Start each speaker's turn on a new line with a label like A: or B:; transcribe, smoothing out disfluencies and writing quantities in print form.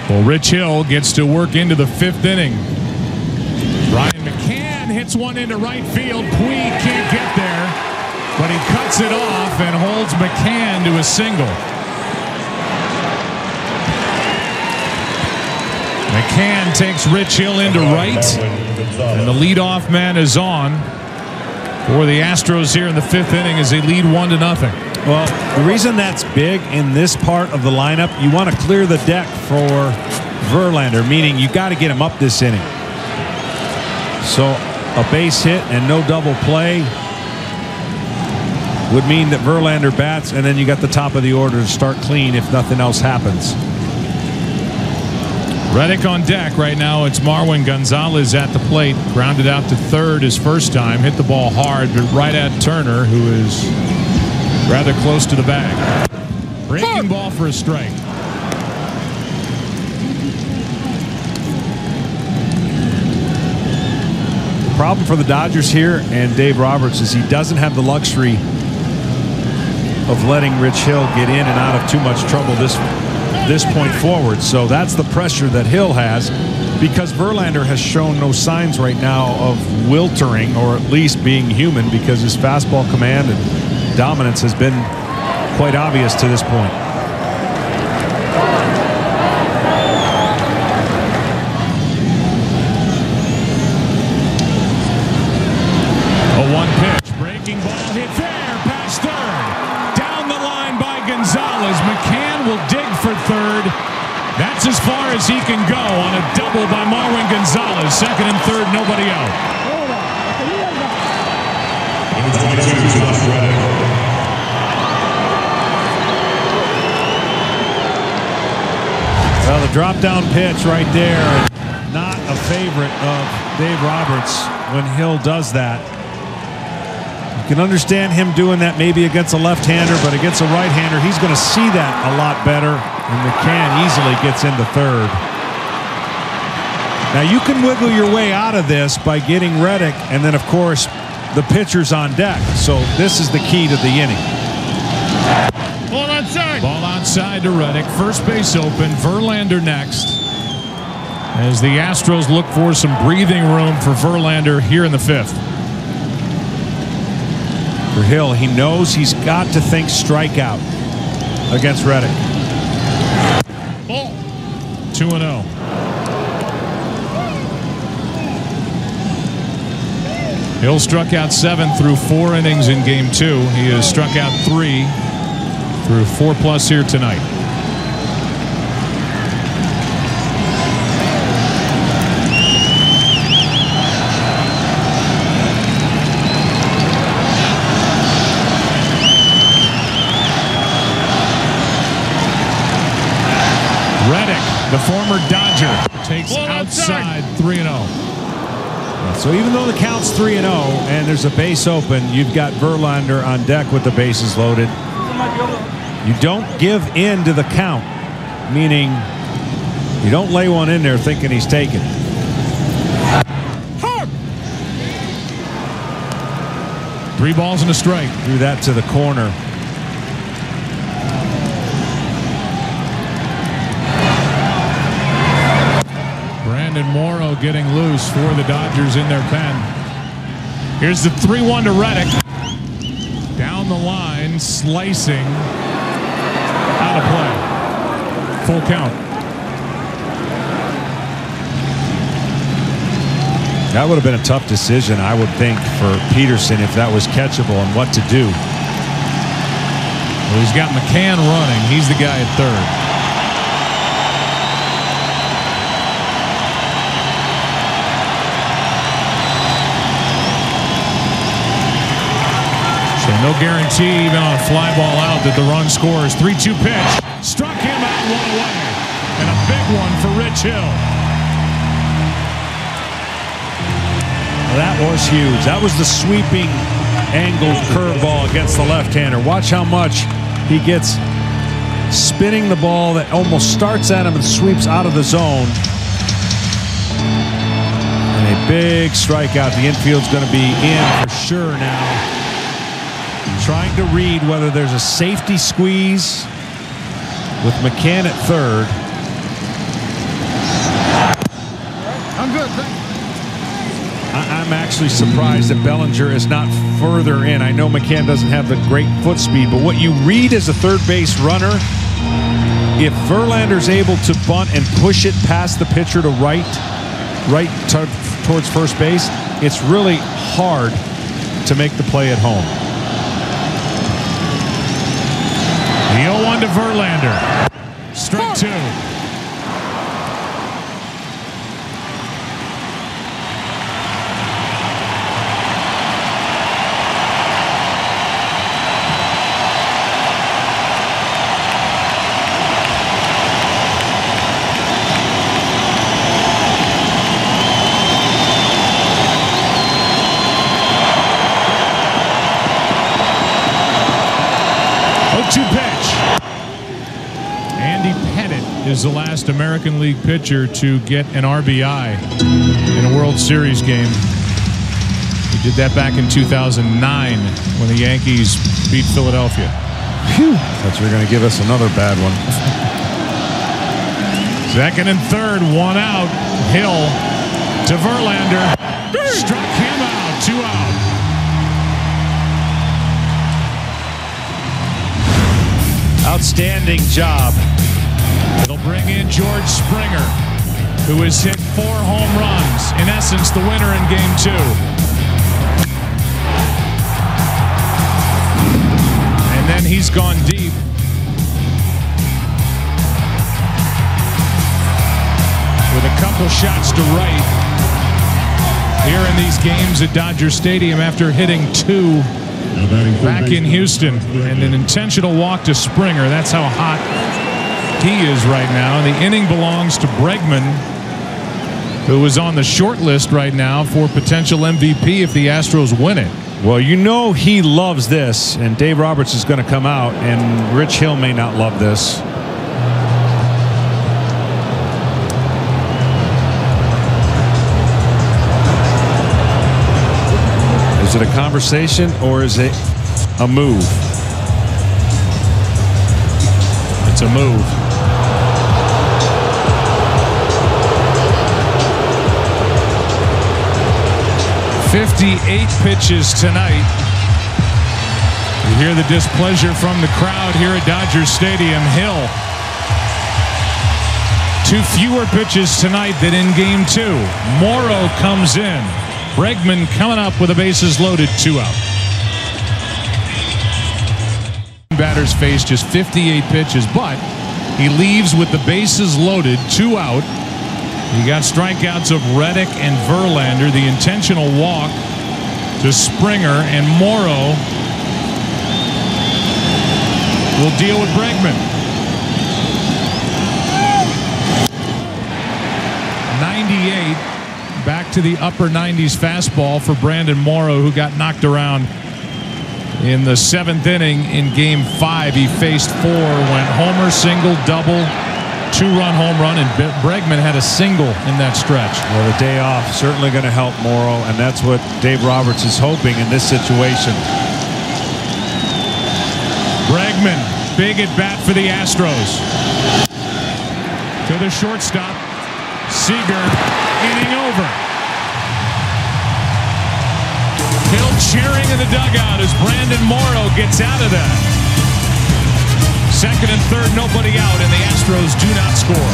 A: Well, Rich Hill gets to work into the 5th inning. Ryan McCann hits one into right field. Puig can't get there, but he cuts it off and holds McCann to a single. McCann takes Rich Hill into right, and the leadoff man is on for the Astros here in the 5th inning as they lead 1-0.
B: Well, the reason that's big in this part of the lineup, you want to clear the deck for Verlander, meaning you got to get him up this inning. So a base hit and no double play would mean that Verlander bats, and then you got the top of the order to start clean if nothing else happens.
A: Reddick on deck right now. It's Marwin Gonzalez at the plate. Grounded out to third his first time. Hit the ball hard, but right at Turner, who is rather close to the bag. Breaking ball for a strike.
B: The problem for the Dodgers here and Dave Roberts is he doesn't have the luxury of letting Rich Hill get in and out of too much trouble this point forward. So that's the pressure that Hill has, because Verlander has shown no signs right now of wiltering, or at least being human, because his fastball command and dominance has been quite obvious to this point.
A: A 1-pitch breaking ball hit fair past third. Down the line by Gonzalez. McCann will dig for third. That's as far as he can go on a double by Marwin Gonzalez. Second and third, nobody out.
B: Well, the drop down pitch right there, not a favorite of Dave Roberts when Hill does that. You can understand him doing that maybe against a left-hander, but against a right-hander, he's going to see that a lot better, and McCann easily gets into third. Now, you can wiggle your way out of this by getting Reddick, and then, of course, the pitcher's on deck. So this is the key to the inning.
A: Ball outside. Ball outside to Reddick. First base open. Verlander next, as the Astros look for some breathing room for Verlander here in the 5th.
B: For Hill, he knows he's got to think strikeout against Reddick.
A: 2-0. Hill struck out 7 through 4 innings in Game 2. He has struck out 3 through 4+ here tonight. Reddick, the former Dodger, takes outside 3-0.
B: So even though the count's 3-0 and there's a base open, you've got Verlander on deck with the bases loaded. You don't give in to the count, meaning you don't lay one in there thinking he's taken.
A: Three balls and a strike.
B: Threw that to the corner.
A: Brandon Morrow getting loose for the Dodgers in their pen. Here's the 3-1 to Reddick. Down the line, slicing. Out of play. Full count.
B: That would have been a tough decision, I would think, for Peterson if that was catchable and what to do.
A: Well, he's got McCann running. He's the guy at third. So no guarantee even on a fly ball out that the run scores. 3-2 pitch. Struck him out, one away. And a big one for Rich Hill.
B: Well, that was huge. That was the sweeping angled curveball against the left-hander. Watch how much he gets spinning the ball that almost starts at him and sweeps out of the zone. And a big strikeout. The infield's going to be in for sure now. Trying to read whether there's a safety squeeze with McCann at third. actually surprised that Bellinger is not further in. I know McCann doesn't have the great foot speed, but what you read as a third base runner, if Verlander's able to bunt and push it past the pitcher to towards first base, it's really hard to make the play at home.
A: The 0-1 to Verlander. Strike two. Is the last American League pitcher to get an RBI in a World Series game. He did that back in 2009 when the Yankees beat Philadelphia.
B: Phew. Thought you were going to give us another bad one.
A: Second and third, one out. Hill to Verlander. Struck him out, 2 out.
B: Outstanding job.
A: It'll bring in George Springer, who has hit 4 home runs, in essence the winner in Game 2. And then he's gone deep. With a couple shots to right here in these games at Dodger Stadium after hitting 2 back in Houston. And an intentional walk to Springer. That's how hot he is right now. And the inning belongs to Bregman, who is on the short list right now for potential MVP if the Astros win it.
B: Well, you know he loves this, and Dave Roberts is going to come out, and Rich Hill may not love this. Is it a conversation or is it a move?
A: It's a move. "58 pitches tonight." You hear the displeasure from the crowd here at Dodger Stadium. Hill, 2 fewer pitches tonight than in Game 2. Morrow comes in. Bregman coming up with the bases loaded, 2 out. Batters face just 58 pitches, but he leaves with the bases loaded, 2 out. You got strikeouts of Reddick and Verlander, the intentional walk to Springer, and Morrow will deal with Bregman. 98, back to the upper 90s fastball for Brandon Morrow, who got knocked around in the 7th inning in Game 5. He faced 4, went homer, single, double, 2-run home run, and Bregman had a single in that stretch.
B: Well, the day off certainly going to help Morrow, and that's what Dave Roberts is hoping in this situation.
A: Bregman, big at bat for the Astros. To the shortstop, Seager, inning over. Hill cheering in the dugout as Brandon Morrow gets out of that. Second and third, nobody out, and the Astros do not score.